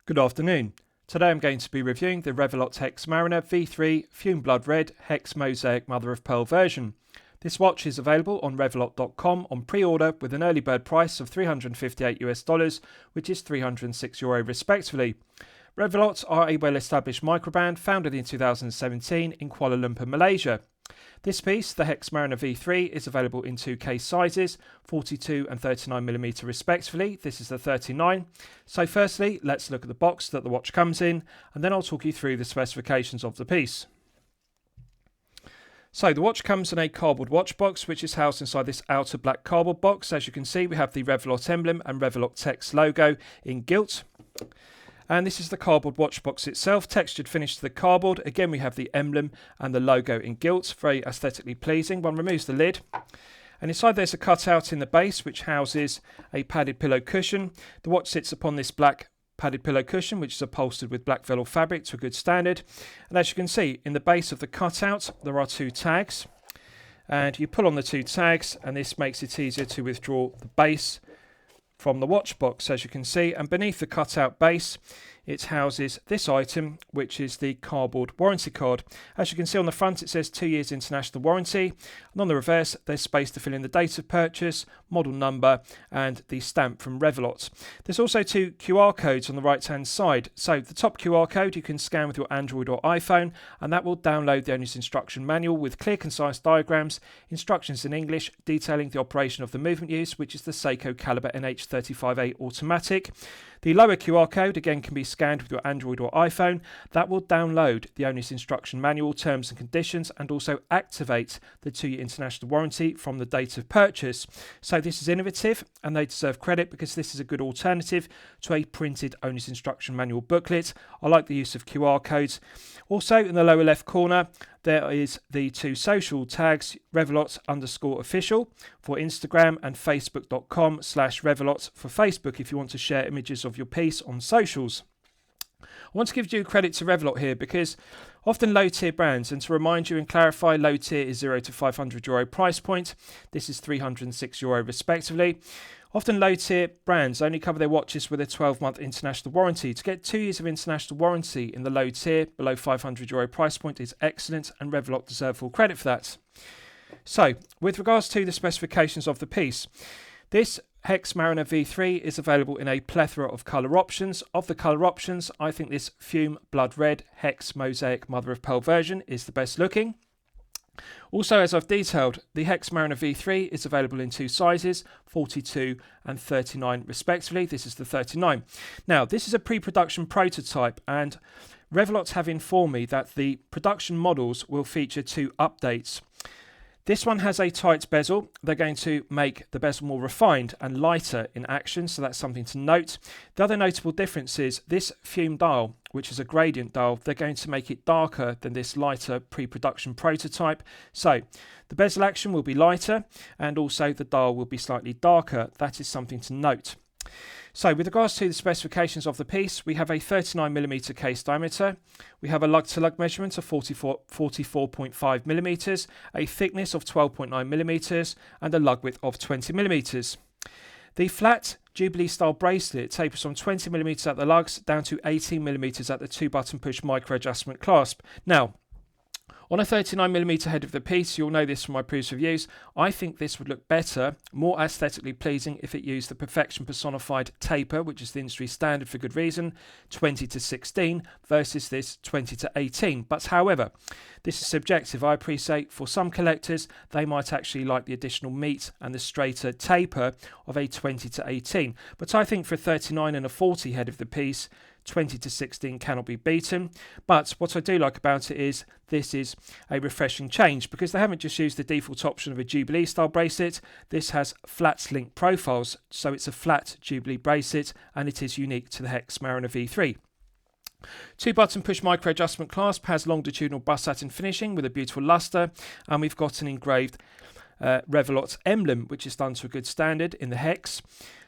Good afternoon. Today I'm going to be reviewing the Revelot Hexmariner V3 Fume Blood Red Hex Mosaic Mother of Pearl version. This watch is available on Revelot.com on pre-order with an early bird price of $358, which is €306 respectively. Revelot are a well-established microbrand founded in 2017 in Kuala Lumpur, Malaysia. This piece, the Hexmariner V3, is available in two case sizes, 42 and 39mm respectively. This is the 39. So firstly, let's look at the box that the watch comes in, and then I'll talk you through the specifications of the piece. So the watch comes in a cardboard watch box, which is housed inside this outer black cardboard box. As you can see, we have the Revelot emblem and Revelot text logo in gilt. And this is the cardboard watch box itself, textured finish to the cardboard. Again, we have the emblem and the logo in gilt, very aesthetically pleasing. One removes the lid, and inside there's a cutout in the base which houses a padded pillow cushion. The watch sits upon this black padded pillow cushion, which is upholstered with black velour fabric to a good standard. And as you can see, in the base of the cutout there are two tags, and you pull on the two tags and this makes it easier to withdraw the base from the watch box, as you can see. And beneath the cutout base it houses this item, which is the cardboard warranty card. As you can see on the front it says 2 years international warranty, and on the reverse there's space to fill in the date of purchase, model number and the stamp from Revelot. There's also two QR codes on the right hand side. So the top QR code you can scan with your Android or iPhone, and that will download the owner's instruction manual with clear concise diagrams, instructions in English detailing the operation of the movement use, which is the Seiko Caliber NH35A automatic. The lower QR code again can be scanned with your Android or iPhone. That will download the owner's instruction manual, terms and conditions, and also activate the 2-year international warranty from the date of purchase. So this is innovative and they deserve credit because this is a good alternative to a printed owner's instruction manual booklet. I like the use of QR codes. Also in the lower left corner there is the two social tags, Revelot_official for Instagram and Facebook.com/Revelot for Facebook if you want to share images of your piece on socials. I want to give due credit to Revelot here because often low tier brands, and to remind you and clarify, low tier is €0 to €500 price point. This is €306 respectively. Often low tier brands only cover their watches with a 12-month international warranty. To get 2 years of international warranty in the low tier below €500 price point is excellent, and Revelot deserve full credit for that. So with regards to the specifications of the piece, this Hexmariner V3 is available in a plethora of colour options. Of the colour options, I think this Fume Blood Red Hex Mosaic Mother of Pearl version is the best looking. Also, as I've detailed, the Hexmariner V3 is available in two sizes, 42 and 39 respectively. This is the 39. Now, this is a pre-production prototype, and Revelot have informed me that the production models will feature two updates. This one has a tight bezel. They're going to make the bezel more refined and lighter in action, so that's something to note. The other notable difference is this fume dial, which is a gradient dial. They're going to make it darker than this lighter pre-production prototype. So the bezel action will be lighter and also the dial will be slightly darker. That is something to note. So with regards to the specifications of the piece, we have a 39mm case diameter, we have a lug-to-lug measurement of 44.5mm, a thickness of 12.9mm, and a lug width of 20mm. The flat Jubilee style bracelet tapers from 20mm at the lugs down to 18mm at the 2-button push micro adjustment clasp. Now, on a 39mm head of the piece, you'll know this from my previous reviews, I think this would look better, more aesthetically pleasing if it used the perfection personified taper, which is the industry standard for good reason, 20 to 16 versus this 20 to 18. But however, this is subjective. I appreciate for some collectors, they might actually like the additional meat and the straighter taper of a 20 to 18. But I think for a 39 and a 40 head of the piece, 20 to 16 cannot be beaten. But what I do like about it is this is a refreshing change because they haven't just used the default option of a Jubilee style bracelet. This has flat link profiles, so it's a flat Jubilee bracelet and it is unique to the Hexmariner V3. 2-button push micro adjustment clasp has longitudinal bust satin finishing with a beautiful luster, and we've got an engraved Revelot emblem which is done to a good standard in the hex.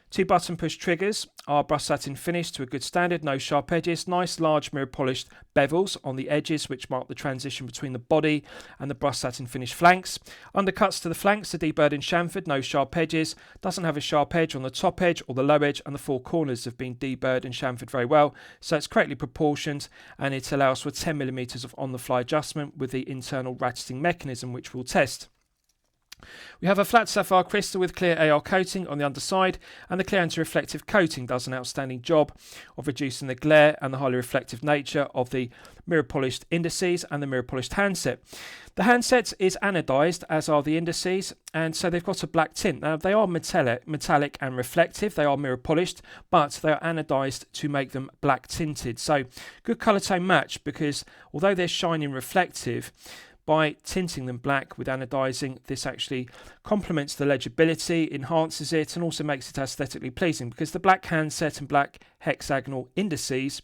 2 button push triggers are brushed satin finish to a good standard, no sharp edges, nice large mirror polished bevels on the edges which mark the transition between the body and the brushed satin finish flanks. Undercuts to the flanks are deburred in chamfered, no sharp edges, doesn't have a sharp edge on the top edge or the low edge, and the 4 corners have been deburred and chamfered very well, so it's correctly proportioned and it allows for 10mm of on the fly adjustment with the internal ratcheting mechanism which we'll test. We have a flat sapphire crystal with clear AR coating on the underside, and the clear anti-reflective coating does an outstanding job of reducing the glare and the highly reflective nature of the mirror polished indices and the mirror polished handset. The handset is anodized, as are the indices, and so they've got a black tint. Now they are metallic and reflective, they are mirror polished, but they are anodized to make them black tinted. So good colour tone match, because although they're shiny and reflective, by tinting them black with anodizing, this actually complements the legibility, enhances it, and also makes it aesthetically pleasing, because the black handset and black hexagonal indices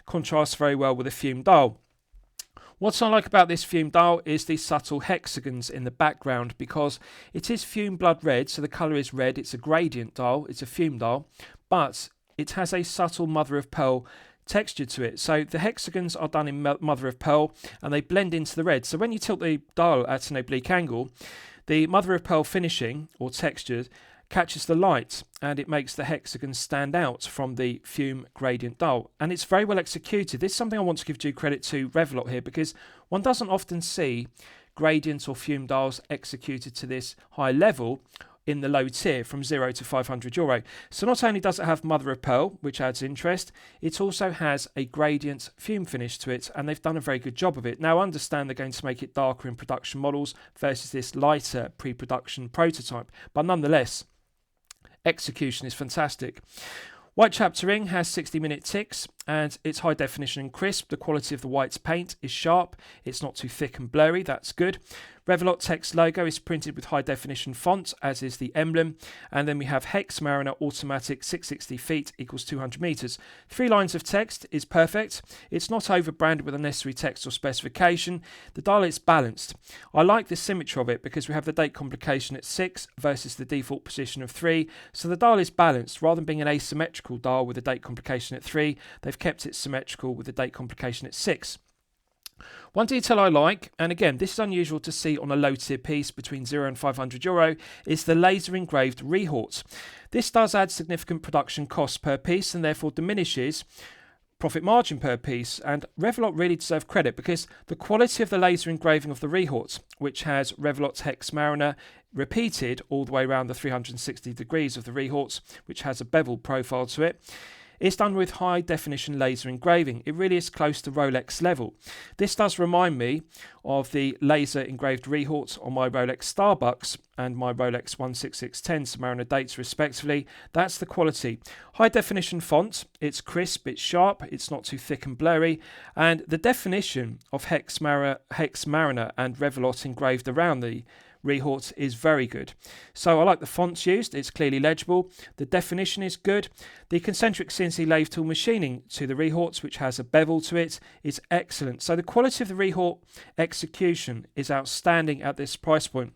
contrast very well with a fume dial. What I like about this fume dial is the subtle hexagons in the background, because it is fume blood red, so the colour is red. It's a gradient dial, it's a fume dial, but it has a subtle mother of pearl texture to it. So the hexagons are done in mother of pearl and they blend into the red. So when you tilt the dial at an oblique angle, the mother of pearl finishing or texture catches the light and it makes the hexagons stand out from the fume gradient dial, and it's very well executed. This is something I want to give due credit to Revelot here, because one doesn't often see gradient or fume dials executed to this high level in the low tier from €0 to €500. So not only does it have mother of pearl, which adds interest, it also has a gradient fume finish to it, and they've done a very good job of it. Now I understand they're going to make it darker in production models versus this lighter pre-production prototype, but nonetheless, execution is fantastic. White chapter ring has 60-minute ticks and it's high definition and crisp. The quality of the white's paint is sharp. It's not too thick and blurry. That's good. Revelot text logo is printed with high definition font, as is the emblem. And then we have Hexmariner automatic 660 feet equals 200 meters. 3 lines of text is perfect. It's not over branded with unnecessary text or specification. The dial is balanced. I like the symmetry of it because we have the date complication at 6 versus the default position of 3. So the dial is balanced. Rather than being an asymmetrical dial with a date complication at 3, they've kept it symmetrical with the date complication at 6. One detail I like, and again this is unusual to see on a low tier piece between €0 and €500, is the laser engraved rehorts. This does add significant production costs per piece and therefore diminishes profit margin per piece, and Revelot really deserve credit because the quality of the laser engraving of the rehorts, which has Revelot Hexmariner repeated all the way around the 360 degrees of the rehorts, which has a bevel profile to it, it's done with high definition laser engraving. It really is close to Rolex level. This does remind me of the laser engraved rehorts on my Rolex Starbucks and my Rolex 16610 Submariner dates respectively. That's the quality. High definition font, it's crisp, it's sharp, it's not too thick and blurry, and the definition of Hexmariner and Revelot engraved around the rehorts is very good. So I like the fonts used, it's clearly legible, the definition is good, the concentric CNC lathe tool machining to the rehorts, which has a bevel to it, is excellent. So the quality of the rehort execution is outstanding at this price point.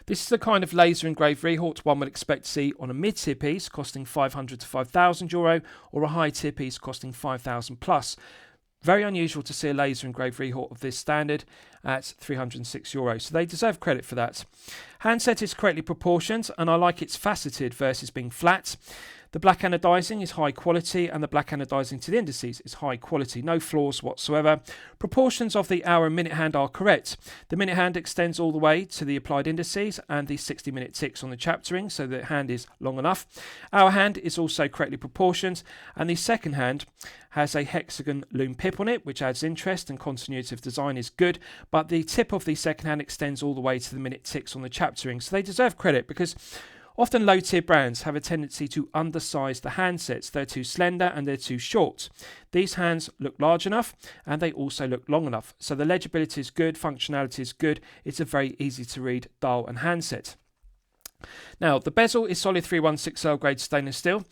This is the kind of laser engraved rehort one would expect to see on a mid-tier piece costing €500 to €5,000 or a high-tier piece costing €5,000 plus. Very unusual to see a laser engraved rehort of this standard at €306, so they deserve credit for that. Handset is correctly proportioned and I like it's faceted versus being flat. The black anodizing is high quality and the black anodizing to the indices is high quality, no flaws whatsoever. Proportions of the hour and minute hand are correct. The minute hand extends all the way to the applied indices and the 60-minute ticks on the chapter ring, so the hand is long enough. Our hand is also correctly proportioned and the second hand has a hexagon Lume pip on it, which adds interest, and continuity of design is good, but the tip of the second hand extends all the way to the minute ticks on the chapter ring, so they deserve credit because often low-tier brands have a tendency to undersize the handsets. They're too slender and they're too short. These hands look large enough and they also look long enough. So the legibility is good, functionality is good. It's a very easy to read dial and handset. Now, the bezel is solid 316L grade stainless steel,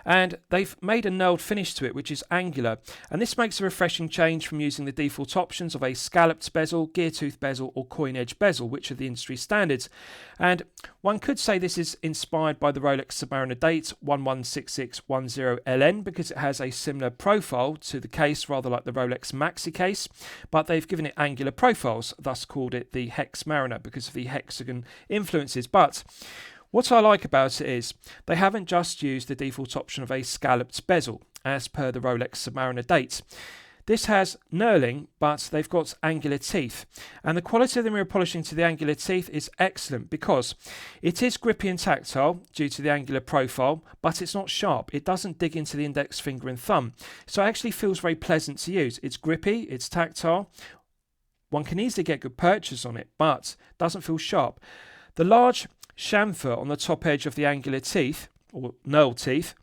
and they've made a knurled finish to it, which is angular. And this makes a refreshing change from using the default options of a scalloped bezel, gear tooth bezel, or coin edge bezel, which are the industry standards. And one could say this is inspired by the Rolex Submariner date 116610LN because it has a similar profile to the case, rather like the Rolex Maxi case, but they've given it angular profiles, thus called it the Hexmariner because of the hexagon influences. But what I like about it is they haven't just used the default option of a scalloped bezel as per the Rolex Submariner date. This has knurling, but they've got angular teeth, and the quality of the mirror polishing to the angular teeth is excellent because it is grippy and tactile due to the angular profile, but it's not sharp. It doesn't dig into the index finger and thumb, so it actually feels very pleasant to use. It's grippy, it's tactile. One can easily get good purchase on it, but doesn't feel sharp. The large chamfer on the top edge of the angular teeth, or knurl teeth,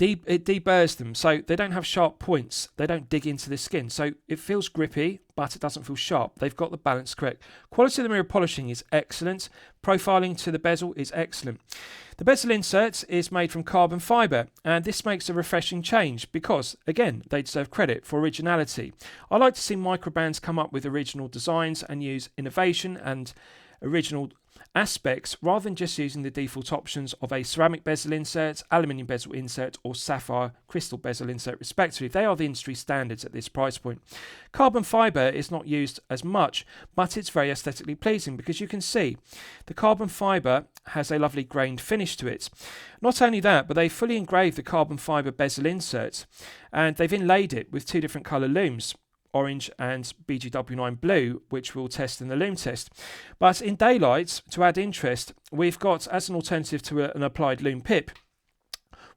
it deburrs them, so they don't have sharp points. They don't dig into the skin, so it feels grippy, but it doesn't feel sharp. They've got the balance correct. Quality of the mirror polishing is excellent. Profiling to the bezel is excellent. The bezel insert is made from carbon fibre, and this makes a refreshing change because, again, they deserve credit for originality. I like to see microbrands come up with original designs and use innovation and original aspects rather than just using the default options of a ceramic bezel insert, aluminium bezel insert, or sapphire crystal bezel insert respectively. They are the industry standards at this price point. Carbon fibre is not used as much, but it's very aesthetically pleasing because you can see the carbon fibre has a lovely grained finish to it. Not only that, but they fully engraved the carbon fibre bezel insert and they've inlaid it with two different colour looms, orange and BGW9 blue, which we'll test in the Lume test. But in daylight, to add interest, we've got, as an alternative to an applied Lume pip,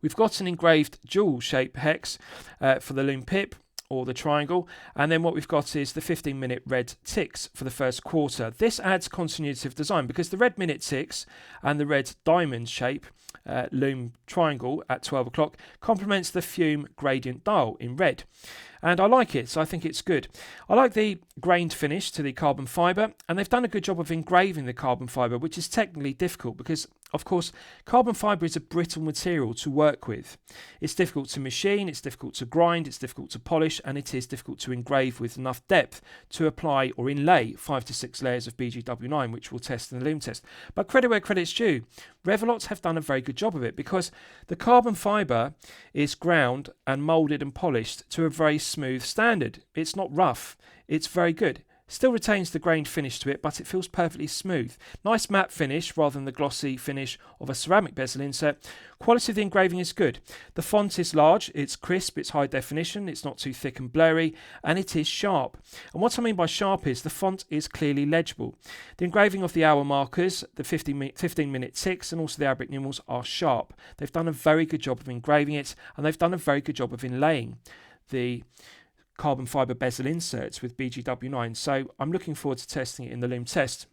we've got an engraved jewel shape hex for the Lume pip, or the triangle, and then what we've got is the 15-minute red ticks for the first quarter. This adds continuity of design because the red minute ticks and the red diamond shape Lume triangle at 12 o'clock complements the fume gradient dial in red. And I like it, so I think it's good. I like the grained finish to the carbon fibre, and they've done a good job of engraving the carbon fibre, which is technically difficult because, of course, carbon fibre is a brittle material to work with. It's difficult to machine, it's difficult to grind, it's difficult to polish, and it is difficult to engrave with enough depth to apply or inlay 5 to 6 layers of BGW9, which we'll test in the Lume test. But credit where credit's due. Revelot have done a very good job of it because the carbon fibre is ground and moulded and polished to a very smooth standard. It's not rough, it's very good. Still retains the grained finish to it, but it feels perfectly smooth. Nice matte finish rather than the glossy finish of a ceramic bezel insert. Quality of the engraving is good. The font is large, it's crisp, it's high definition, it's not too thick and blurry, and it is sharp. And what I mean by sharp is the font is clearly legible. The engraving of the hour markers, the 15-minute ticks, and also the Arabic numerals are sharp. They've done a very good job of engraving it, and they've done a very good job of inlaying the carbon fibre bezel inserts with BGW9, so I'm looking forward to testing it in the Lume test.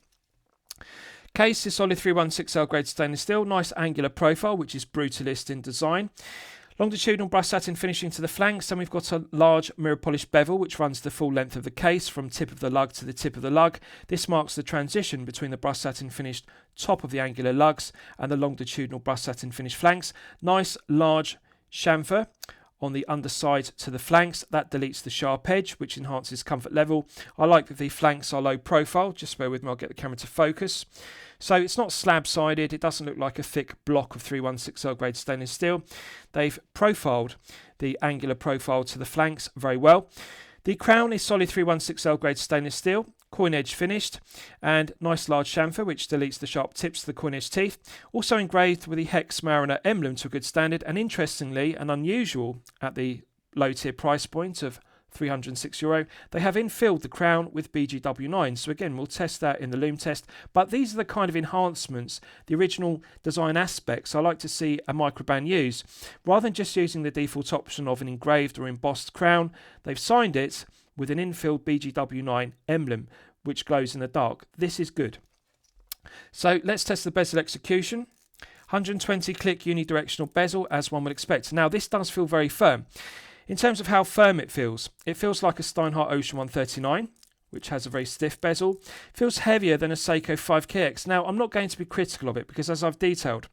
Case is solid 316L grade stainless steel, nice angular profile which is brutalist in design. Longitudinal brushed satin finishing to the flanks, and we've got a large mirror polished bevel which runs the full length of the case from tip of the lug to the tip of the lug. This marks the transition between the brushed satin finished top of the angular lugs and the longitudinal brushed satin finished flanks. Nice large chamfer on the underside to the flanks. That deletes the sharp edge, which enhances comfort level. I like that the flanks are low profile. Just bear with me, I'll get the camera to focus. So it's not slab-sided. It doesn't look like a thick block of 316L grade stainless steel. They've profiled the angular profile to the flanks very well. The crown is solid 316L grade stainless steel, coin edge finished, and nice large chamfer which deletes the sharp tips to the coin edge teeth. Also engraved with the Hexmariner emblem to a good standard, and interestingly and unusual at the low tier price point of €306, they have infilled the crown with BGW9. So again, we'll test that in the Lume test. But these are the kind of enhancements, the original design aspects I like to see a microbrand use. Rather than just using the default option of an engraved or embossed crown, they've signed it with an infilled BGW9 emblem, which glows in the dark. This is good. So let's test the bezel execution. 120 click unidirectional bezel, as one would expect. Now this does feel very firm. In terms of how firm it feels like a Steinhardt Ocean 139, which has a very stiff bezel. Feels heavier than a Seiko 5KX. Now, I'm not going to be critical of it because, as I've detailed,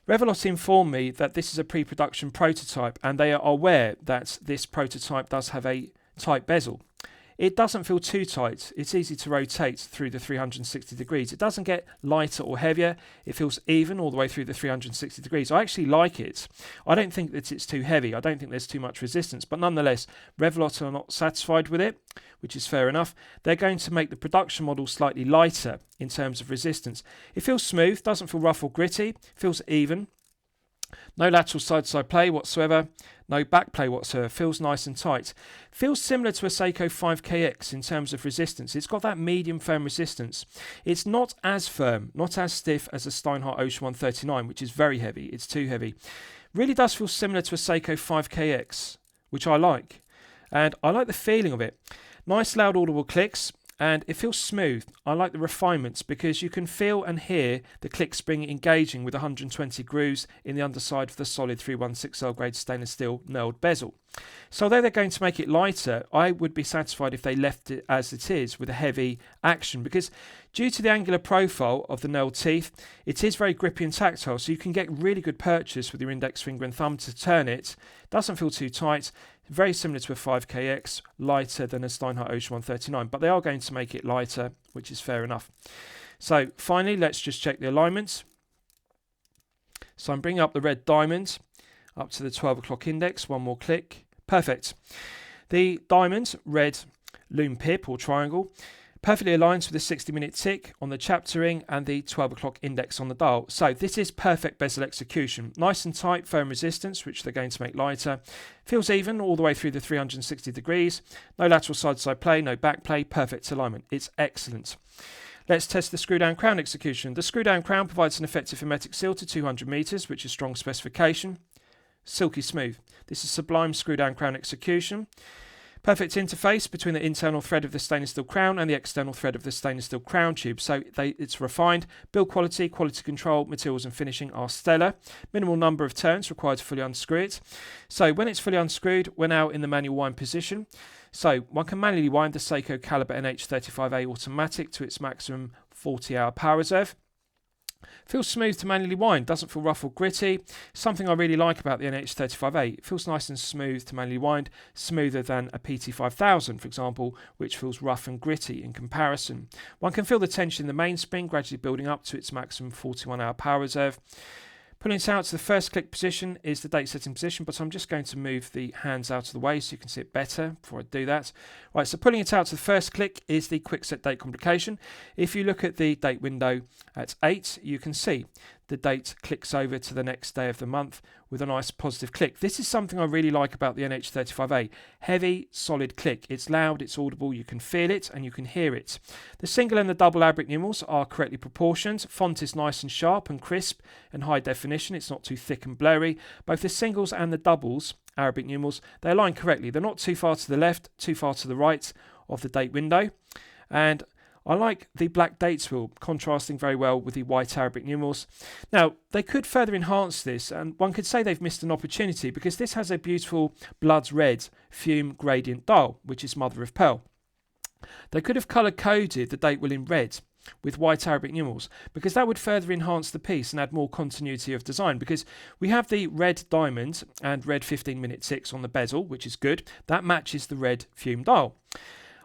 Revelot informed me that this is a pre-production prototype and they are aware that this prototype does have a tight bezel. It doesn't feel too tight. It's easy to rotate through the 360 degrees. It doesn't get lighter or heavier. It feels even all the way through the 360 degrees. I actually like it. I don't think that it's too heavy. I don't think there's too much resistance. But nonetheless, Revelot are not satisfied with it, which is fair enough. They're going to make the production model slightly lighter in terms of resistance. It feels smooth, doesn't feel rough or gritty, feels even. No lateral side-to-side play whatsoever. No back play whatsoever. Feels nice and tight. Feels similar to a Seiko 5KX in terms of resistance. It's got that medium firm resistance. It's not as firm, not as stiff as a Steinhardt Ocean 139, which is very heavy. It's too heavy. Really does feel similar to a Seiko 5KX, which I like. And I like the feeling of it. Nice loud audible clicks. And it feels smooth. I like the refinements because you can feel and hear the click spring engaging with 120 grooves in the underside of the solid 316L grade stainless steel knurled bezel. So although they're going to make it lighter, I would be satisfied if they left it as it is with a heavy action, because due to the angular profile of the knurled teeth, it is very grippy and tactile, so you can get really good purchase with your index finger and thumb to turn it. Doesn't feel too tight. Very similar to a 5KX, lighter than a Steinhardt Ocean 139, but they are going to make it lighter, which is fair enough. So finally, let's just check the alignments. So I'm bringing up the red diamond up to the 12 o'clock index. One more click. Perfect. The diamond, red Lume pip or triangle, perfectly aligns with the 60-minute tick on the chapter ring and the 12 o'clock index on the dial. So this is perfect bezel execution. Nice and tight, firm resistance, which they're going to make lighter. Feels even all the way through the 360 degrees. No lateral side-to-side play, no back play, perfect alignment. It's excellent. Let's test the screw-down crown execution. The screw-down crown provides an effective hermetic seal to 200 meters, which is strong specification. Silky smooth. This is sublime screw-down crown execution. Perfect interface between the internal thread of the stainless steel crown and the external thread of the stainless steel crown tube. So it's refined. Build quality, quality control, materials and finishing are stellar. Minimal number of turns required to fully unscrew it. So when it's fully unscrewed, we're now in the manual wind position. So one can manually wind the Seiko Caliber NH35A automatic to its maximum 40-hour power reserve. Feels smooth to manually wind, doesn't feel rough or gritty. Something I really like about the NH35A. It feels nice and smooth to manually wind, smoother than a PT5000, for example, which feels rough and gritty in comparison. One can feel the tension in the mainspring gradually building up to its maximum 41-hour power reserve. Pulling it out to the first click position is the date setting position, but I'm just going to move the hands out of the way so you can see it better before I do that. Right, so pulling it out to the first click is the quick set date complication. If you look at the date window at 8, you can see the date clicks over to the next day of the month with a nice positive click. This is something I really like about the NH35A. Heavy, solid click. It's loud, it's audible, you can feel it and you can hear it. The single and the double Arabic numerals are correctly proportioned. Font is nice and sharp and crisp and high definition. It's not too thick and blurry. Both the singles and the doubles, Arabic numerals, they align correctly. They're not too far to the left, too far to the right of the date window. And I like the black dates wheel, contrasting very well with the white Arabic numerals. Now, they could further enhance this, and one could say they've missed an opportunity because this has a beautiful blood red fume gradient dial, which is mother of pearl. They could have colour-coded the date wheel in red with white Arabic numerals, because that would further enhance the piece and add more continuity of design, because we have the red diamond and red 15-minute ticks on the bezel, which is good. That matches the red fume dial.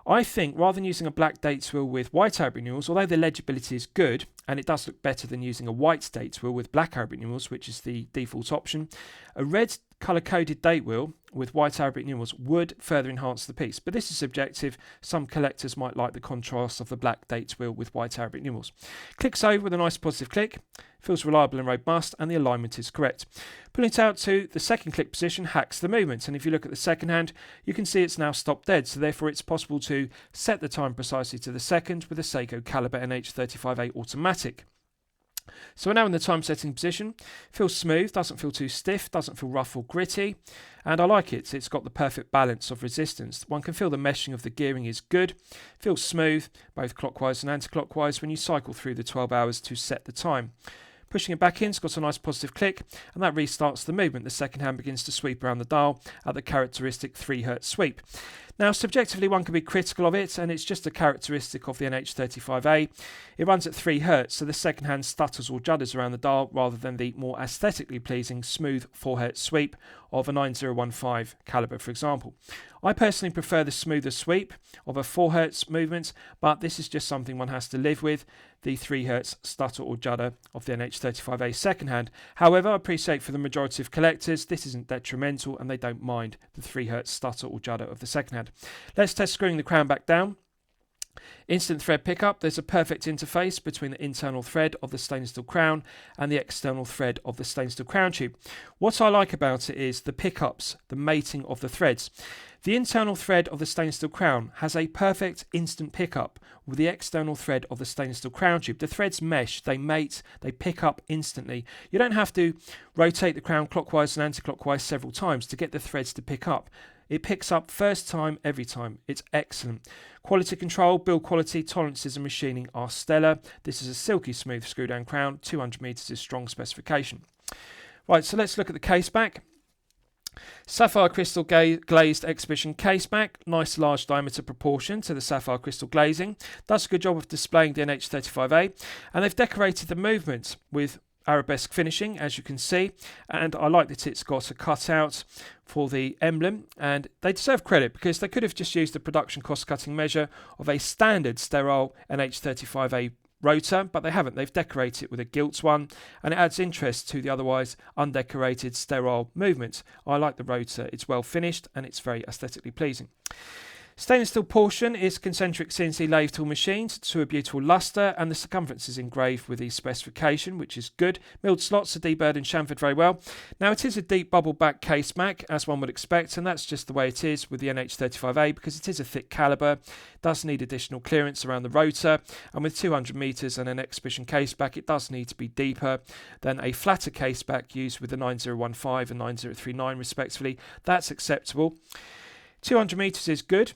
I think rather than using a black dates wheel with white Arabic numerals, although the legibility is good and it does look better than using a white dates wheel with black Arabic numerals, which is the default option, a red colour-coded date wheel with white Arabic numerals would further enhance the piece. But this is subjective. Some collectors might like the contrast of the black dates wheel with white Arabic numerals. Clicks over with a nice positive click. Feels reliable and robust, and the alignment is correct. Pulling it out to the second click position hacks the movement, and if you look at the second hand, you can see it's now stopped dead, so therefore it's possible to set the time precisely to the second with a Seiko Caliber NH35A automatic. So we're now in the time setting position. Feels smooth, doesn't feel too stiff, doesn't feel rough or gritty, and I like it. It's got the perfect balance of resistance. One can feel the meshing of the gearing is good. Feels smooth, both clockwise and anti-clockwise when you cycle through the 12 hours to set the time. Pushing it back in, it's got a nice positive click, and that restarts the movement. The second hand begins to sweep around the dial at the characteristic 3 Hz sweep. Now, subjectively, one can be critical of it, and it's just a characteristic of the NH35A. It runs at 3 Hz, so the second-hand stutters or judders around the dial rather than the more aesthetically pleasing smooth 4 Hz sweep of a 9015 caliber, for example. I personally prefer the smoother sweep of a 4 Hz movement, but this is just something one has to live with, the 3 Hz stutter or judder of the NH35A second-hand. However, I appreciate for the majority of collectors, this isn't detrimental and they don't mind the 3 Hz stutter or judder of the second-hand. Let's test screwing the crown back down. Instant thread pickup. There's a perfect interface between the internal thread of the stainless steel crown and the external thread of the stainless steel crown tube. What I like about it is the pickups, the mating of the threads. The internal thread of the stainless steel crown has a perfect instant pickup with the external thread of the stainless steel crown tube. The threads mesh, they mate, they pick up instantly. You don't have to rotate the crown clockwise and anti-clockwise several times to get the threads to pick up. It picks up first time, every time. It's excellent. Quality control, build quality, tolerances and machining are stellar. This is a silky smooth screw down crown. 200 meters is strong specification. Right, so let's look at the Caseback. Sapphire crystal glazed exhibition Caseback, nice large diameter proportion to the sapphire crystal glazing. Does a good job of displaying the NH35A, and they've decorated the movement with arabesque finishing, as you can see, and I like that it's got a cutout for the emblem, and they deserve credit because they could have just used the production cost cutting measure of a standard sterile NH35A rotor, but they haven't. They've decorated it with a gilt one, and it adds interest to the otherwise undecorated sterile movement. I like the rotor. It's well finished and it's very aesthetically pleasing. Stainless steel portion is concentric CNC lathe tool machined to a beautiful lustre, and the circumference is engraved with the specification, which is good. Milled slots are deburred and chamfered very well. Now, it is a deep bubble back Caseback, as one would expect, and that's just the way it is with the NH35A because it is a thick caliber. It does need additional clearance around the rotor, and with 200 meters and an exhibition Caseback, it does need to be deeper than a flatter Caseback used with the 9015 and 9039 respectively. That's acceptable. 200 meters is good.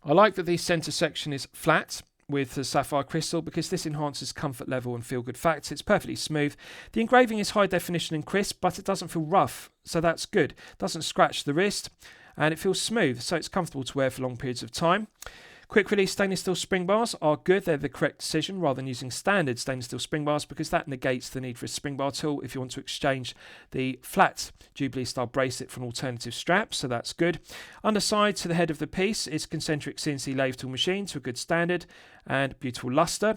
I like that the centre section is flat with the sapphire crystal because this enhances comfort level and feel good factor. It's perfectly smooth. The engraving is high definition and crisp, but it doesn't feel rough, so that's good. It doesn't scratch the wrist, and it feels smooth, so it's comfortable to wear for long periods of time. Quick release stainless steel spring bars are good. They're the correct decision rather than using standard stainless steel spring bars because that negates the need for a spring bar tool if you want to exchange the flat Jubilee style bracelet for an alternative strap, so that's good. Underside to the head of the piece is concentric CNC lathe tool machine to a good standard and beautiful lustre.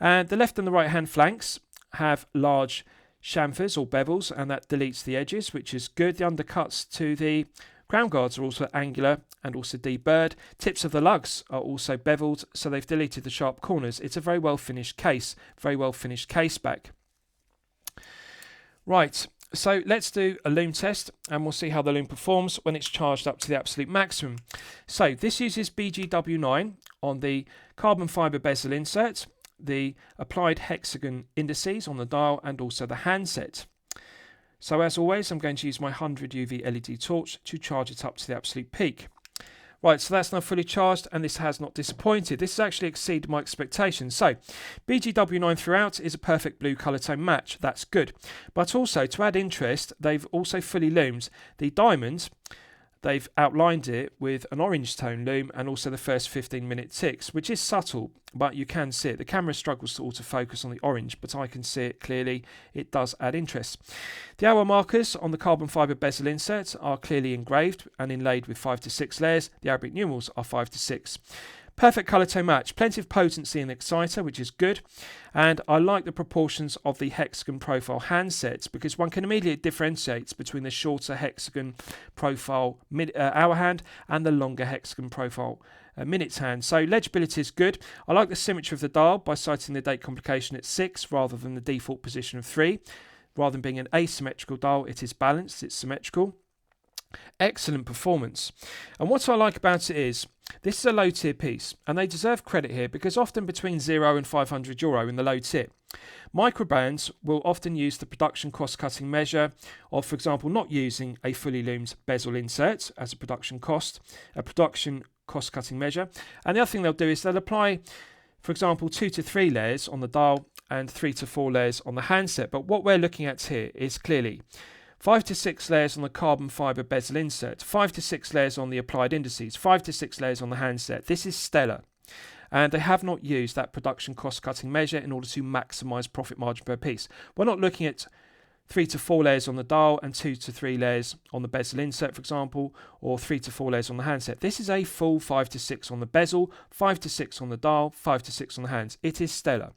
And the left and the right hand flanks have large chamfers or bevels, and that deletes the edges, which is good. The undercuts to the crown guards are also angular and also deburred. Tips of the lugs are also beveled, so they've deleted the sharp corners. It's a very well finished case, very well finished Caseback. Right, so let's do a Lume test and we'll see how the Lume performs when it's charged up to the absolute maximum. So this uses BGW9 on the carbon fibre bezel insert, the applied hexagon indices on the dial and also the handset. So as always, I'm going to use my 100 UV LED torch to charge it up to the absolute peak. Right, so that's now fully charged and this has not disappointed. This has actually exceeded my expectations. So BGW9 throughout is a perfect blue colour tone match. That's good. But also, to add interest, they've also fully lumed the diamond. They've outlined it with an orange tone lume and also the first 15-minute ticks, which is subtle, but you can see it. The camera struggles to autofocus on the orange, but I can see it clearly. It does add interest. The hour markers on the carbon fibre bezel inserts are clearly engraved and inlaid with 5 to 6 layers. The Arabic numerals are 5 to 6. Perfect colour tone match, plenty of potency in the exciter, which is good, and I like the proportions of the hexagon profile handsets because one can immediately differentiate between the shorter hexagon profile hour hand and the longer hexagon profile minutes hand. So legibility is good. I like the symmetry of the dial by citing the date complication at 6 rather than the default position of 3. Rather than being an asymmetrical dial, it is balanced, it's symmetrical. Excellent performance. And what I like about it is this is a low tier piece and they deserve credit here because often between €0 and €500 in the low tier. Microbrands will often use the production cost cutting measure of, for example, not using a fully loomed bezel insert as a production cost cutting measure. And the other thing they'll do is they'll apply, for example, 2 to 3 layers on the dial and 3 to 4 layers on the handset. But what we're looking at here is clearly 5 to 6 layers on the carbon fibre bezel insert, 5 to 6 layers on the applied indices, 5 to 6 layers on the handset. This is stellar. And they have not used that production cost cutting measure in order to maximise profit margin per piece. We're not looking at 3 to 4 layers on the dial and 2 to 3 layers on the bezel insert, for example, or 3 to 4 layers on the handset. This is a full 5 to 6 on the bezel, 5 to 6 on the dial, 5 to 6 on the hands. It is stellar.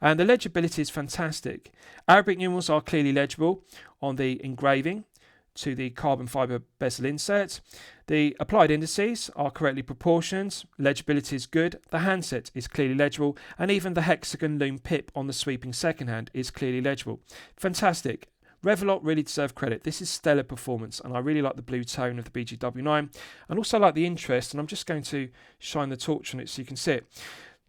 And the legibility is fantastic. Arabic numerals are clearly legible on the engraving to the carbon fibre bezel insert. The applied indices are correctly proportioned, legibility is good, the handset is clearly legible, and even the hexagon Lume pip on the sweeping second hand is clearly legible. Fantastic. Revelot really deserve credit. This is stellar performance, and I really like the blue tone of the BGW9, and also like the interest, and I'm just going to shine the torch on it so you can see it.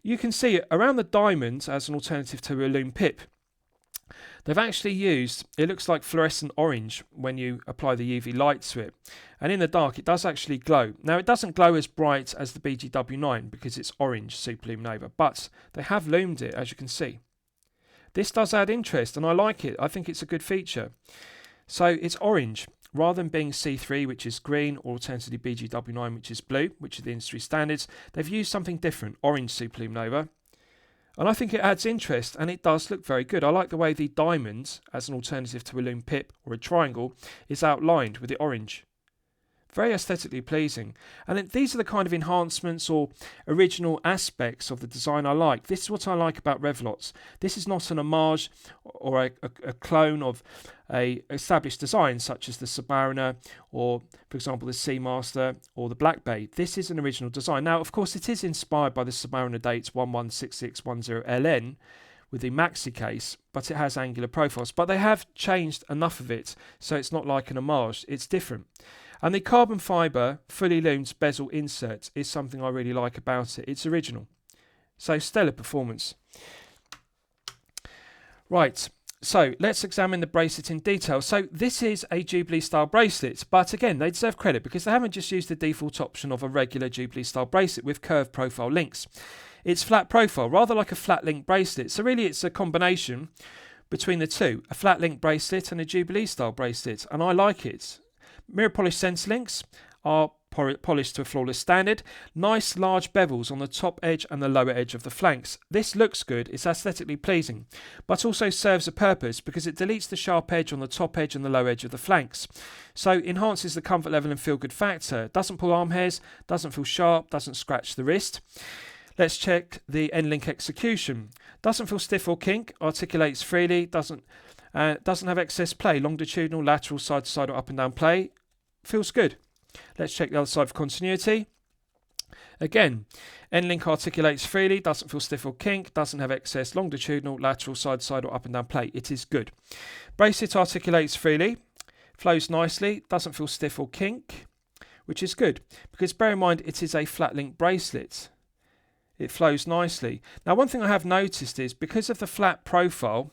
You can see it around the diamond as an alternative to a Lume pip. They've actually used, it looks like fluorescent orange when you apply the UV light to it. And in the dark, it does actually glow. Now, it doesn't glow as bright as the BGW9 because it's orange superluminova, but they have lumed it, as you can see. This does add interest, and I like it. I think it's a good feature. So it's orange, rather than being C3, which is green, or alternatively BGW9, which is blue, which are the industry standards. They've used something different, orange superluminova. And I think it adds interest, and it does look very good. I like the way the diamond, as an alternative to a Lume pip or a triangle, is outlined with the orange. Very aesthetically pleasing. And these are the kind of enhancements or original aspects of the design I like. This is what I like about Revelots. This is not an homage or a clone of a established design such as the Submariner or, for example, the Seamaster or the Black Bay. This is an original design. Now, of course, it is inspired by the Submariner dates 116610LN with the maxi case, but it has angular profiles. But they have changed enough of it, so it's not like an homage. It's different. And the carbon fibre fully lumed bezel insert is something I really like about it. It's original. So stellar performance. Right, so let's examine the bracelet in detail. So this is a Jubilee style bracelet, but again, they deserve credit because they haven't just used the default option of a regular Jubilee style bracelet with curved profile links. It's flat profile, rather like a flat link bracelet. So really it's a combination between the two, a flat link bracelet and a Jubilee style bracelet, and I like it. Mirror polished centre links are polished to a flawless standard. Nice large bevels on the top edge and the lower edge of the flanks. This looks good, it's aesthetically pleasing, but also serves a purpose because it deletes the sharp edge on the top edge and the low edge of the flanks. So enhances the comfort level and feel good factor. Doesn't pull arm hairs, doesn't feel sharp, doesn't scratch the wrist. Let's check the end link execution. Doesn't feel stiff or kink, articulates freely, doesn't have excess play, longitudinal, lateral, side to side or up and down play. Feels good. Let's check the other side for continuity. Again, end link articulates freely, doesn't feel stiff or kink, doesn't have excess longitudinal, lateral, side to side or up and down play. It is good. Bracelet articulates freely, flows nicely, doesn't feel stiff or kink, which is good because bear in mind it is a flat link bracelet. It flows nicely. Now, one thing I have noticed is because of the flat profile,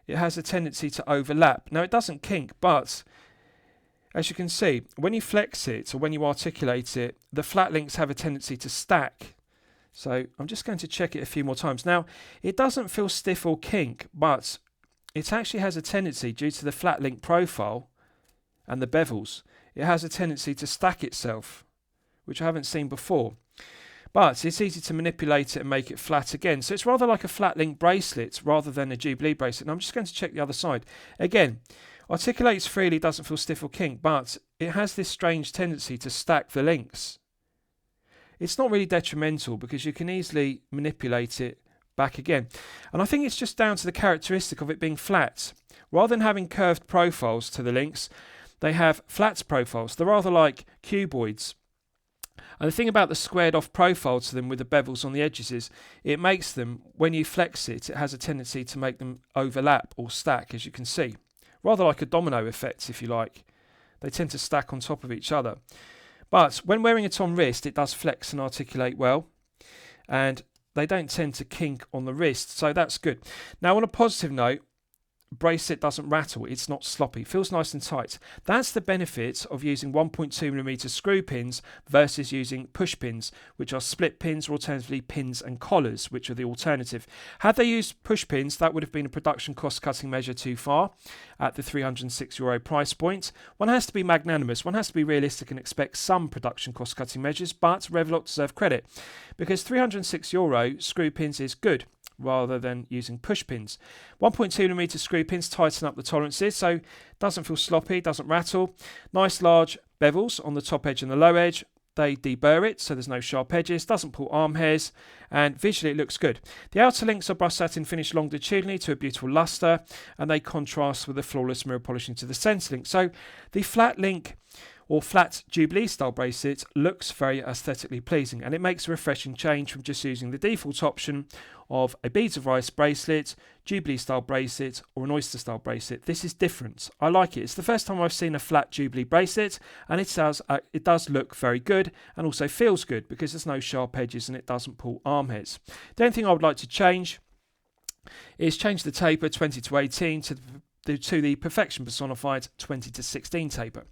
it has a tendency to overlap. Now, it doesn't kink, but as you can see, when you flex it or when you articulate it, the flat links have a tendency to stack. So I'm just going to check it a few more times. Now, it doesn't feel stiff or kink, but it actually has a tendency, due to the flat link profile and the bevels, it has a tendency to stack itself, which I haven't seen before. But it's easy to manipulate it and make it flat again. So it's rather like a flat link bracelet rather than a Jubilee bracelet. And I'm just going to check the other side. Again, articulates freely, doesn't feel stiff or kink, but it has this strange tendency to stack the links. It's not really detrimental because you can easily manipulate it back again. And I think it's just down to the characteristic of it being flat. Rather than having curved profiles to the links, they have flat profiles. They're rather like cuboids. And the thing about the squared off profile to them with the bevels on the edges is it makes them, when you flex it, it has a tendency to make them overlap or stack, as you can see. Rather like a domino effect, if you like. They tend to stack on top of each other. But when wearing it on wrist, it does flex and articulate well. And they don't tend to kink on the wrist, so that's good. Now, on a positive note, bracelet doesn't rattle, it's not sloppy, feels nice and tight. That's the benefit of using 1.2mm screw pins versus using push pins, which are split pins or alternatively pins and collars, which are the alternative. Had they used push pins, that would have been a production cost cutting measure too far at the €306 price point. One has to be magnanimous, one has to be realistic and expect some production cost cutting measures, but Revelot deserve credit because €306 screw pins is good, rather than using push pins. 1.2mm screw pins tighten up the tolerances, so doesn't feel sloppy, doesn't rattle. Nice large bevels on the top edge and the low edge. They deburr it, so there's no sharp edges, doesn't pull arm hairs, and visually it looks good. The outer links are brushed satin finished longitudinally to a beautiful lustre, and they contrast with the flawless mirror polishing to the centre link. So the flat link or flat Jubilee style bracelet looks very aesthetically pleasing, and it makes a refreshing change from just using the default option of a beads of rice bracelet, Jubilee style bracelet or an oyster style bracelet. This is different. I like it. It's the first time I've seen a flat Jubilee bracelet, and it does look very good and also feels good because there's no sharp edges and it doesn't pull arm hairs. The only thing I would like to change is change the taper 20 to 18 to the perfection personified 20 to 16 taper.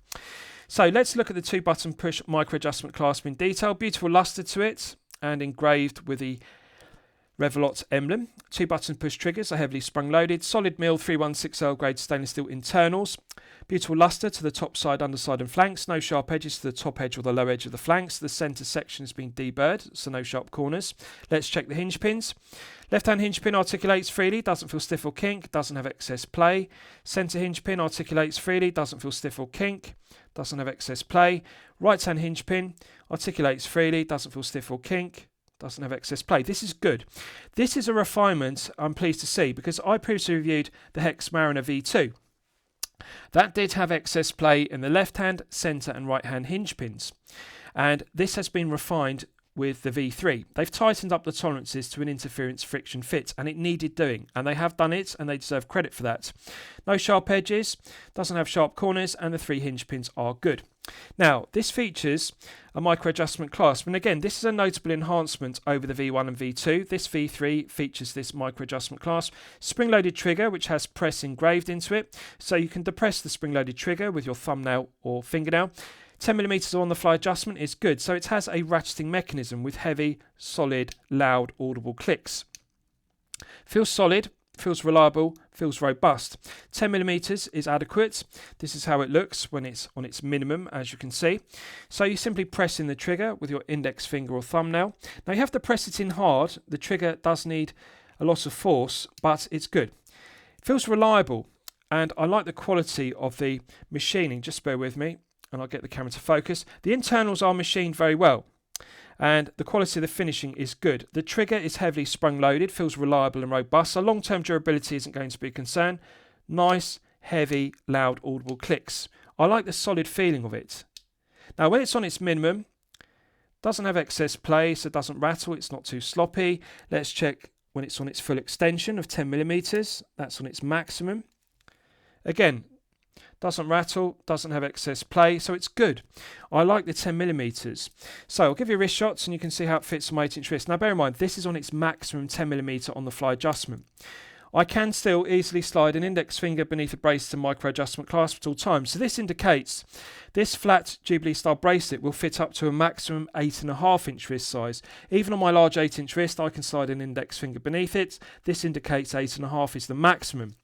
So let's look at the 2-button push micro adjustment clasp in detail. Beautiful lustre to it and engraved with the Revelot emblem. 2-button push triggers are heavily sprung loaded. Solid mill 316L grade stainless steel internals. Beautiful lustre to the top side, underside and flanks. No sharp edges to the top edge or the low edge of the flanks. The centre section has been deburred, so no sharp corners. Let's check the hinge pins. Left hand hinge pin articulates freely, doesn't feel stiff or kink, doesn't have excess play. Centre hinge pin articulates freely, doesn't feel stiff or kink, doesn't have excess play. Right hand hinge pin articulates freely, doesn't feel stiff or kink, doesn't have excess play. This is good. This is a refinement I'm pleased to see because I previously reviewed the Hexmariner V2. That did have excess play in the left hand, centre and right hand hinge pins. And this has been refined with the V3. They've tightened up the tolerances to an interference friction fit, and it needed doing, and they have done it, and they deserve credit for that. No sharp edges, doesn't have sharp corners, and the 3 hinge pins are good. Now, this features a micro adjustment clasp, and again, this is a notable enhancement over the V1 and V2. This V3 features this micro adjustment clasp. Spring-loaded trigger, which has press engraved into it, so you can depress the spring-loaded trigger with your thumbnail or fingernail. 10mm on-the-fly adjustment is good, so it has a ratcheting mechanism with heavy, solid, loud, audible clicks. Feels solid, feels reliable, feels robust. 10mm is adequate. This is how it looks when it's on its minimum, as you can see. So you simply press in the trigger with your index finger or thumbnail. Now you have to press it in hard. The trigger does need a lot of force, but it's good. It feels reliable, and I like the quality of the machining. Just bear with me, and I'll get the camera to focus. The internals are machined very well, and the quality of the finishing is good. The trigger is heavily sprung loaded, feels reliable and robust, so long-term durability isn't going to be a concern. Nice, heavy, loud, audible clicks. I like the solid feeling of it. Now, when it's on its minimum, doesn't have excess play, so it doesn't rattle, it's not too sloppy. Let's check when it's on its full extension of 10mm. That's on its maximum. Again, doesn't rattle, doesn't have excess play, so it's good. I like the 10mm. So I'll give you wrist shots and you can see how it fits on my 8-inch wrist. Now bear in mind, this is on its maximum 10mm on the fly adjustment. I can still easily slide an index finger beneath a bracelet and micro adjustment clasp at all times. So this indicates this flat Jubilee style bracelet will fit up to a maximum 8.5-inch wrist size. Even on my large 8-inch wrist, I can slide an index finger beneath it. This indicates 8.5 is the maximum.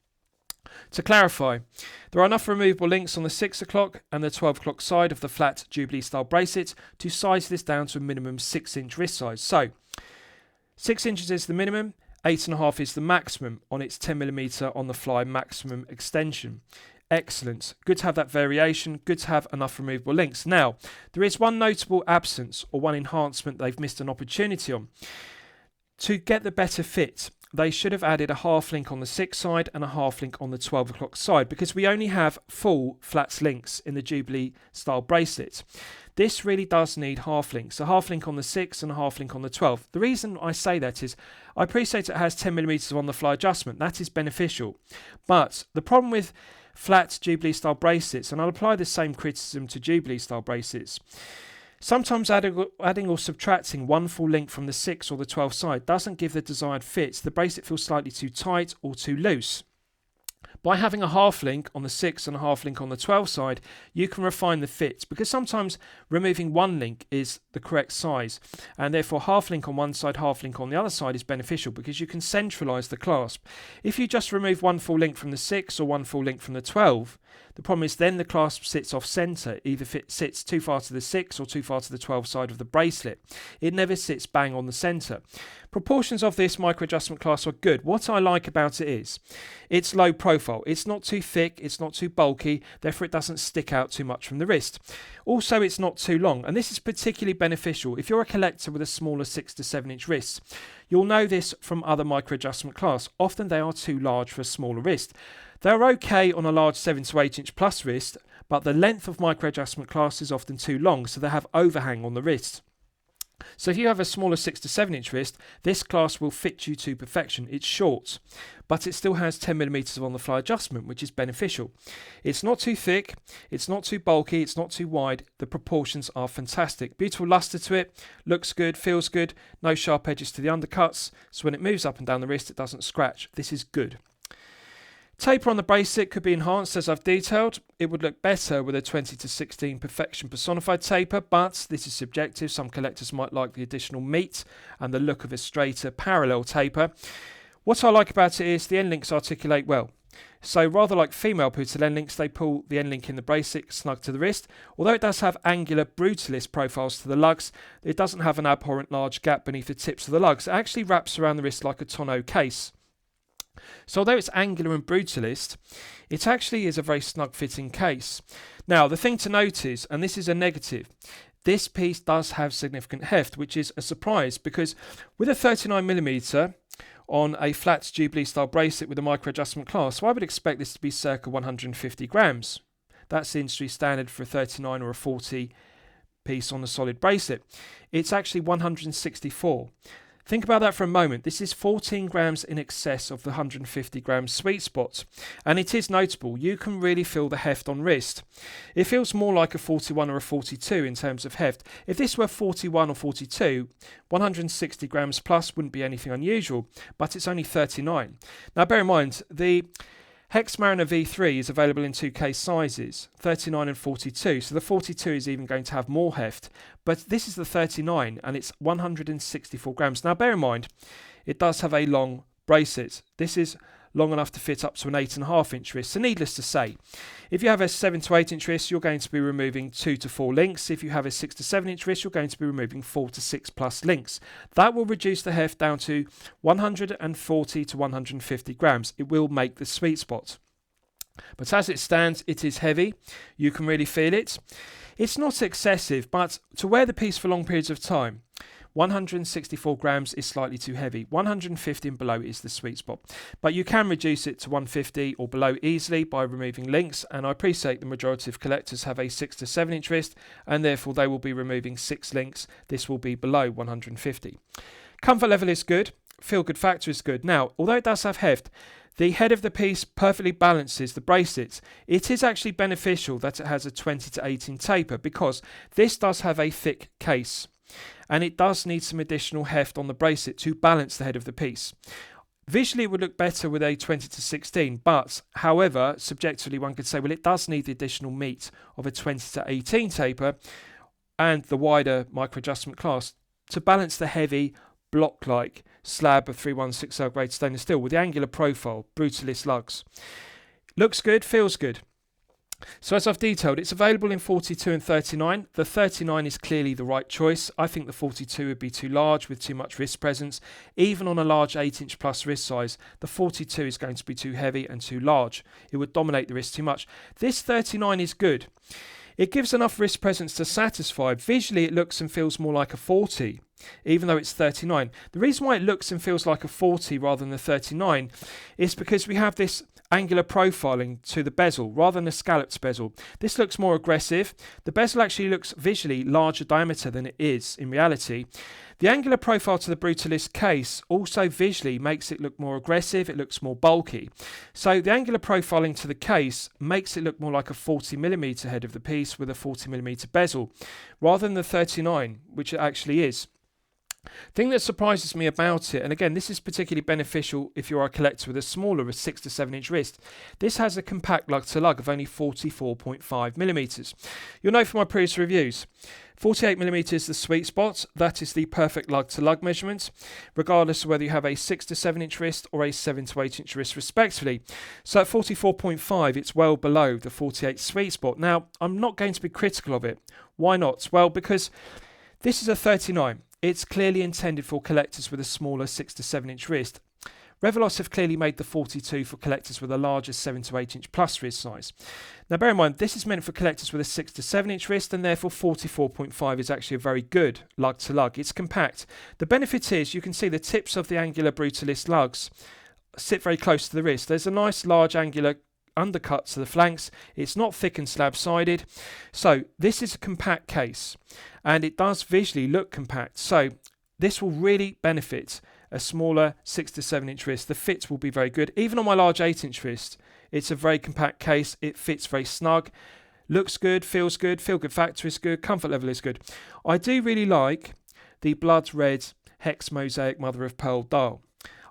To clarify, there are enough removable links on the 6 o'clock and the 12 o'clock side of the flat Jubilee style bracelet to size this down to a minimum 6-inch wrist size. So 6 inches is the minimum, 8.5 is the maximum on its 10mm on the fly maximum extension. Excellent. Good to have that variation, good to have enough removable links. Now, there is one notable absence or one enhancement they've missed an opportunity on. To get the better fit, they should have added a half link on the 6 side and a half link on the 12 o'clock side, because we only have full flats links in the Jubilee style bracelet. This really does need half links, a half link on the 6 and a half link on the 12. The reason I say that is I appreciate it has 10mm on the fly adjustment. That is beneficial. But the problem with flat Jubilee style bracelets, and I'll apply the same criticism to Jubilee style bracelets, sometimes adding or subtracting one full link from the 6 or the 12 side doesn't give the desired fit. The bracelet feels slightly too tight or too loose. By having a half link on the 6 and a half link on the 12 side, you can refine the fit, because sometimes removing one link is the correct size, and therefore half link on one side, half link on the other side is beneficial because you can centralise the clasp. If you just remove one full link from the 6 or one full link from the 12, the problem is then the clasp sits off centre, either sits too far to the 6 or too far to the 12 side of the bracelet. It never sits bang on the centre. Proportions of this micro adjustment clasp are good. What I like about it is it's low profile. It's not too thick, it's not too bulky, therefore it doesn't stick out too much from the wrist. Also, it's not too long, and this is particularly beneficial if you're a collector with a smaller 6 to 7 inch wrist. You'll know this from other micro adjustment clasps. Often they are too large for a smaller wrist. They're okay on a large 7 to 8 inch plus wrist, but the length of micro adjustment clasp is often too long, so they have overhang on the wrist. So if you have a smaller 6 to 7 inch wrist, this clasp will fit you to perfection. It's short, but it still has 10mm of on-the-fly adjustment, which is beneficial. It's not too thick, it's not too bulky, it's not too wide. The proportions are fantastic. Beautiful luster to it, looks good, feels good, no sharp edges to the undercuts, so when it moves up and down the wrist it doesn't scratch. This is good. Taper on the bracelet could be enhanced as I've detailed. It would look better with a 20 to 16 perfection personified taper, but this is subjective. Some collectors might like the additional meat and the look of a straighter parallel taper. What I like about it is the end links articulate well. So rather like female poodle end links, they pull the end link in the bracelet snug to the wrist. Although it does have angular brutalist profiles to the lugs, it doesn't have an abhorrent large gap beneath the tips of the lugs. It actually wraps around the wrist like a tonneau case. So although it's angular and brutalist, it actually is a very snug fitting case. Now the thing to note is, and this is a negative, this piece does have significant heft, which is a surprise because with a 39mm on a flat Jubilee style bracelet with a micro adjustment clasp, so I would expect this to be circa 150 grams. That's the industry standard for a 39 or a 40 piece on a solid bracelet. It's actually 164. Think about that for a moment. This is 14 grams in excess of the 150 grams sweet spot. And it is notable, you can really feel the heft on wrist. It feels more like a 41 or a 42 in terms of heft. If this were 41 or 42, 160 grams plus wouldn't be anything unusual, but it's only 39. Now bear in mind, the Hexmariner V3 is available in two case sizes, 39 and 42, so the 42 is even going to have more heft, but this is the 39 and it's 164 grams. Now bear in mind, it does have a long bracelet. This is long enough to fit up to an 8.5 inch wrist, so needless to say, if you have a 7 to 8 inch wrist, you're going to be removing 2 to 4 links. If you have a 6 to 7 inch wrist, you're going to be removing 4 to 6 plus links. That will reduce the heft down to 140 to 150 grams. It will make the sweet spot. But as it stands, it is heavy. You can really feel it. It's not excessive, but to wear the piece for long periods of time, 164 grams is slightly too heavy. 150 and below is the sweet spot. But you can reduce it to 150 or below easily by removing links, and I appreciate the majority of collectors have a 6 to 7 inch wrist, and therefore they will be removing 6 links. This will be below 150. Comfort level is good. Feel good factor is good. Now, although it does have heft, the head of the piece perfectly balances the bracelets. It is actually beneficial that it has a 20 to 18 taper because this does have a thick case and it does need some additional heft on the bracelet to balance the head of the piece. Visually it would look better with a 20 to 16, but however, subjectively one could say, well, it does need the additional meat of a 20 to 18 taper and the wider micro adjustment clasp to balance the heavy block-like slab of 3160 grade stainless steel with the angular profile, brutalist lugs. Looks good, feels good. So as I've detailed, it's available in 42 and 39. The 39 is clearly the right choice. I think the 42 would be too large with too much wrist presence. Even on a large 8 inch plus wrist size, the 42 is going to be too heavy and too large. It would dominate the wrist too much. This 39 is good. It gives enough wrist presence to satisfy. Visually it looks and feels more like a 40, even though it's 39. The reason why it looks and feels like a 40 rather than a 39 is because we have this angular profiling to the bezel rather than a scalloped bezel. This looks more aggressive. The bezel actually looks visually larger diameter than it is in reality. The angular profile to the brutalist case also visually makes it look more aggressive, it looks more bulky. So the angular profiling to the case makes it look more like a 40mm head of the piece with a 40mm bezel, rather than the 39, which it actually is. Thing that surprises me about it, and again, this is particularly beneficial if you're a collector with a smaller 6 to 7 inch wrist, this has a compact lug to lug of only 44.5mm. You'll know from my previous reviews, 48mm is the sweet spot. That is the perfect lug to lug measurement, regardless of whether you have a 6 to 7 inch wrist or a 7 to 8 inch wrist respectively. So at 44.5, it's well below the 48 sweet spot. Now, I'm not going to be critical of it. Why not? Well, because this is a 39. It's clearly intended for collectors with a smaller 6 to 7 inch wrist. Revelot have clearly made the 42 for collectors with a larger 7 to 8 inch plus wrist size. Now bear in mind, this is meant for collectors with a 6 to 7 inch wrist, and therefore 44.5 is actually a very good lug to lug. It's compact. The benefit is you can see the tips of the angular brutalist lugs sit very close to the wrist. There's a nice large angular undercut to the flanks. It's not thick and slab sided. So this is a compact case, and it does visually look compact. So this will really benefit a smaller 6 to 7 inch wrist. The fits will be very good. Even on my large 8 inch wrist, it's a very compact case. It fits very snug, looks good, feel good factor is good, comfort level is good. I do really like the blood red hex mosaic mother of pearl dial.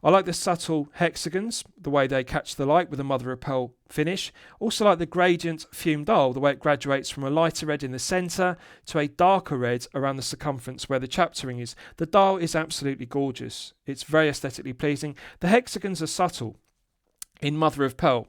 I like the subtle hexagons, the way they catch the light with a mother of pearl finish. Also like the gradient fume dial, the way it graduates from a lighter red in the centre to a darker red around the circumference where the chapter ring is. The dial is absolutely gorgeous. It's very aesthetically pleasing. The hexagons are subtle in mother of pearl,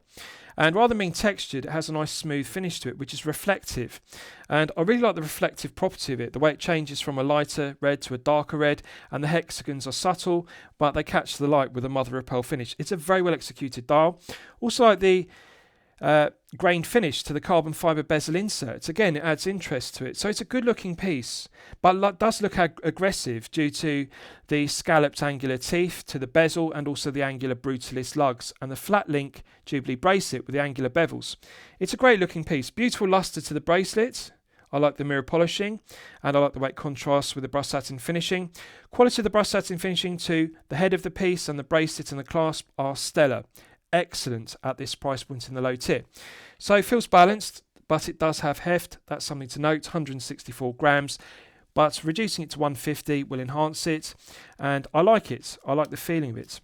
and rather than being textured, it has a nice smooth finish to it, which is reflective. And I really like the reflective property of it, the way it changes from a lighter red to a darker red, and the hexagons are subtle, but they catch the light with a mother of pearl finish. It's a very well executed dial. Also like the grained finish to the carbon fibre bezel inserts. Again, it adds interest to it. So it's a good looking piece, but does look aggressive due to the scalloped angular teeth to the bezel and also the angular brutalist lugs and the flat link Jubilee bracelet with the angular bevels. It's a great looking piece. Beautiful lustre to the bracelet. I like the mirror polishing, and I like the way it contrasts with the brushed satin finishing. Quality of the brushed satin finishing to the head of the piece and the bracelet and the clasp are stellar. Excellent at this price point in the low tier. So it feels balanced, but it does have heft. That's something to note, 164 grams. But reducing it to 150 will enhance it, and I like it. I like the feeling of it.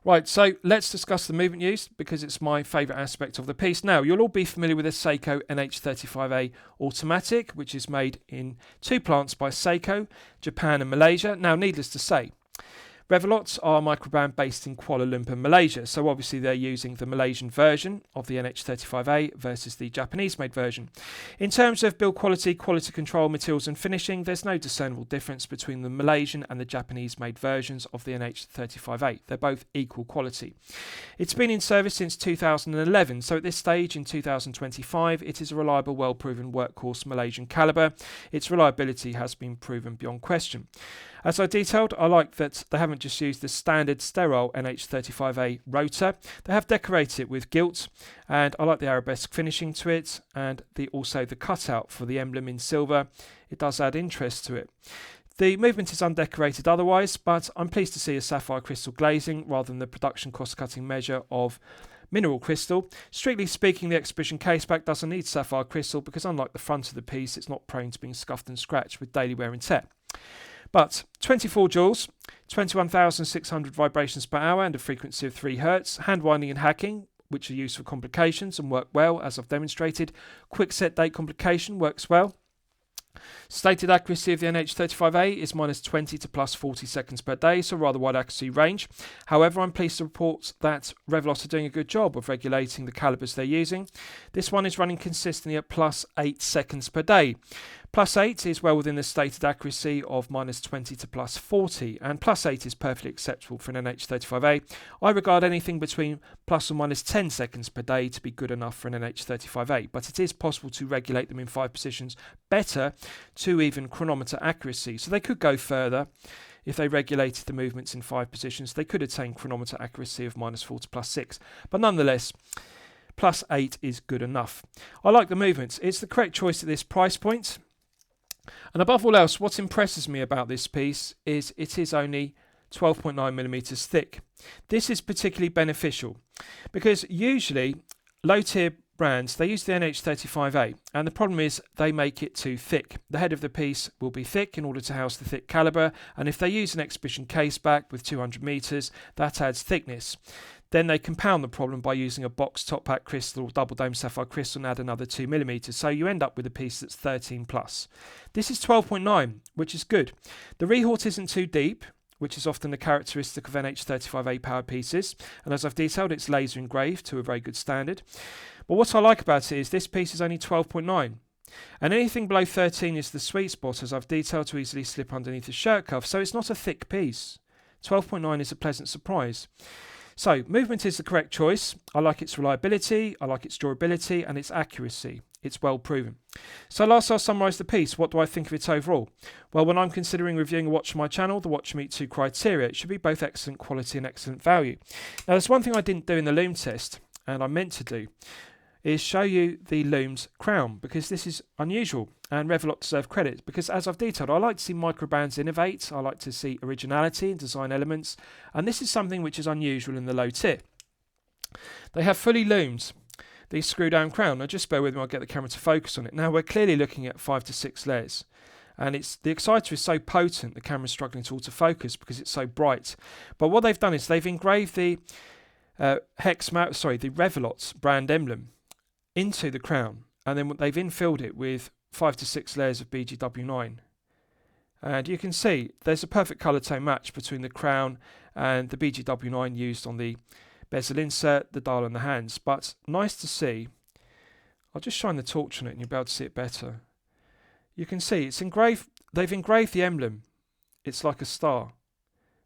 Right, so let's discuss the movement used, because it's my favourite aspect of the piece. Now, you'll all be familiar with the Seiko NH35A Automatic, which is made in 2 plants by Seiko, Japan and Malaysia. Now, needless to say, Revelots are a microbrand based in Kuala Lumpur, Malaysia, so obviously they're using the Malaysian version of the NH35A versus the Japanese-made version. In terms of build quality, quality control, materials and finishing, there's no discernible difference between the Malaysian and the Japanese-made versions of the NH35A. They're both equal quality. It's been in service since 2011, so at this stage in 2025, it is a reliable, well-proven workhorse Malaysian calibre. Its reliability has been proven beyond question. As I detailed, I like that they haven't just used the standard sterile NH35A rotor. They have decorated it with gilt, and I like the arabesque finishing to it, and also the cutout for the emblem in silver. It does add interest to it. The movement is undecorated otherwise, but I'm pleased to see a sapphire crystal glazing rather than the production cost-cutting measure of mineral crystal. Strictly speaking, the Exhibition Caseback doesn't need sapphire crystal because unlike the front of the piece, it's not prone to being scuffed and scratched with daily wear and tear. But 24 joules, 21,600 vibrations per hour and a frequency of 3 Hz, hand winding and hacking, which are used for complications and work well as I've demonstrated. Quick set date complication works well. Stated accuracy of the NH35A is -20 to +40 seconds per day, so rather wide accuracy range. However, I'm pleased to report that Revelot are doing a good job of regulating the calibers they're using. This one is running consistently at +8 seconds per day. +8 is well within the stated accuracy of -20 to +40, and +8 is perfectly acceptable for an NH35A. I regard anything between plus or minus 10 seconds per day to be good enough for an NH35A, but it is possible to regulate them in 5 positions better to even chronometer accuracy. So they could go further. If they regulated the movements in 5 positions, they could attain chronometer accuracy of -4 to +6. But nonetheless, +8 is good enough. I like the movements. It's the correct choice at this price point. And above all else, what impresses me about this piece is it is only 12.9mm thick. This is particularly beneficial because usually low-tier brands, they use the NH35A, and the problem is they make it too thick. The head of the piece will be thick in order to house the thick caliber, and if they use an exhibition caseback with 200 meters, that adds thickness. Then they compound the problem by using a box top pack crystal or double dome sapphire crystal and add another 2mm, so you end up with a piece that's 13 plus. This is 12.9, which is good. The rehort isn't too deep, which is often the characteristic of NH35A powered pieces, and as I've detailed, it's laser engraved to a very good standard. But what I like about it is this piece is only 12.9, and anything below 13 is the sweet spot, as I've detailed, to easily slip underneath the shirt cuff, so it's not a thick piece. 12.9 is a pleasant surprise. So, movement is the correct choice. I like its reliability, I like its durability, and its accuracy. It's well proven. So last I'll summarise the piece. What do I think of it overall? Well, when I'm considering reviewing a watch on my channel, the watch meets two criteria. It should be both excellent quality and excellent value. Now, there's one thing I didn't do in the Lume test, and I meant to do, is show you the Lume's crown, because this is unusual, and Revelot deserve credit, because as I've detailed, I like to see microbrands innovate, I like to see originality in design elements, and this is something which is unusual in the low tier. They have fully loomed the screw down crown. Now just bear with me, I'll get the camera to focus on it. Now we're clearly looking at 5 to 6 layers, and the exciter is so potent the camera's struggling to autofocus because it's so bright. But what they've done is they've engraved the Revelot brand emblem into the crown, and then they've infilled it with 5 to 6 layers of BGW9, and you can see there's a perfect colour tone match between the crown and the BGW9 used on the bezel insert, the dial and the hands. But nice to see, I'll just shine the torch on it and you'll be able to see it better. You can see it's engraved, they've engraved the emblem, it's like a star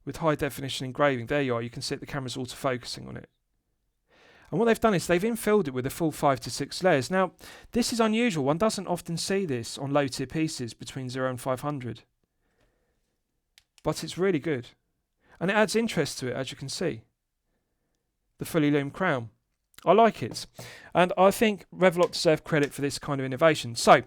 with high definition engraving. There you are, you can see it, the camera's auto-focusing on it. And what they've done is they've infilled it with a full 5 to 6 layers. Now, this is unusual. One doesn't often see this on low-tier pieces between 0 and 500. But it's really good. And it adds interest to it, as you can see. The fully loomed crown. I like it. And I think Revelot deserve credit for this kind of innovation. So,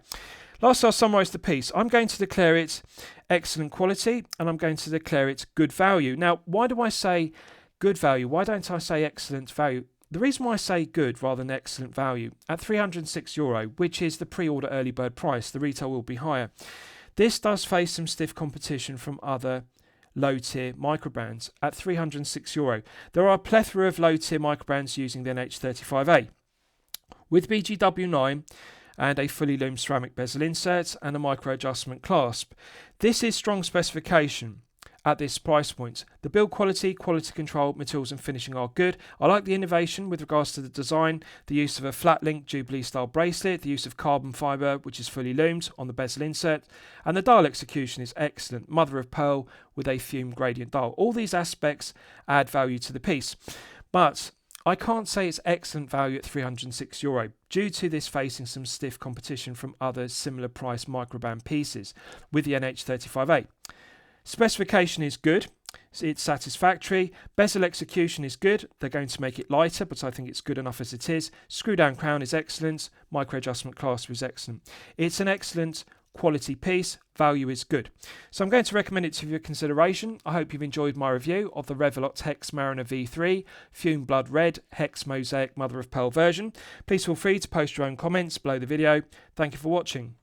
last I'll summarise the piece. I'm going to declare it excellent quality, and I'm going to declare it good value. Now, why do I say good value? Why don't I say excellent value? The reason why I say good rather than excellent value, at €306, which is the pre-order early bird price, the retail will be higher. This does face some stiff competition from other low-tier microbrands at €306. There are a plethora of low-tier microbrands using the NH35A. With BGW9 and a fully loomed ceramic bezel insert and a micro-adjustment clasp. This is strong specification at this price point. The build quality, quality control, materials and finishing are good. I like the innovation with regards to the design, the use of a flat link Jubilee style bracelet, the use of carbon fibre which is fully loomed on the bezel insert, and the dial execution is excellent, mother of pearl with a fume gradient dial. All these aspects add value to the piece, but I can't say it's excellent value at €306 due to this facing some stiff competition from other similar price microbrand pieces with the NH35A. Specification is good, it's satisfactory. Bezel execution is good, they're going to make it lighter, but I think it's good enough as it is. Screw down crown is excellent, micro adjustment clasp is excellent. It's an excellent quality piece, value is good. So I'm going to recommend it to your consideration. I hope you've enjoyed my review of the Revelot Hexmariner V3 Fume Blood Red Hex Mosaic Mother of Pearl version. Please feel free to post your own comments below the video. Thank you for watching.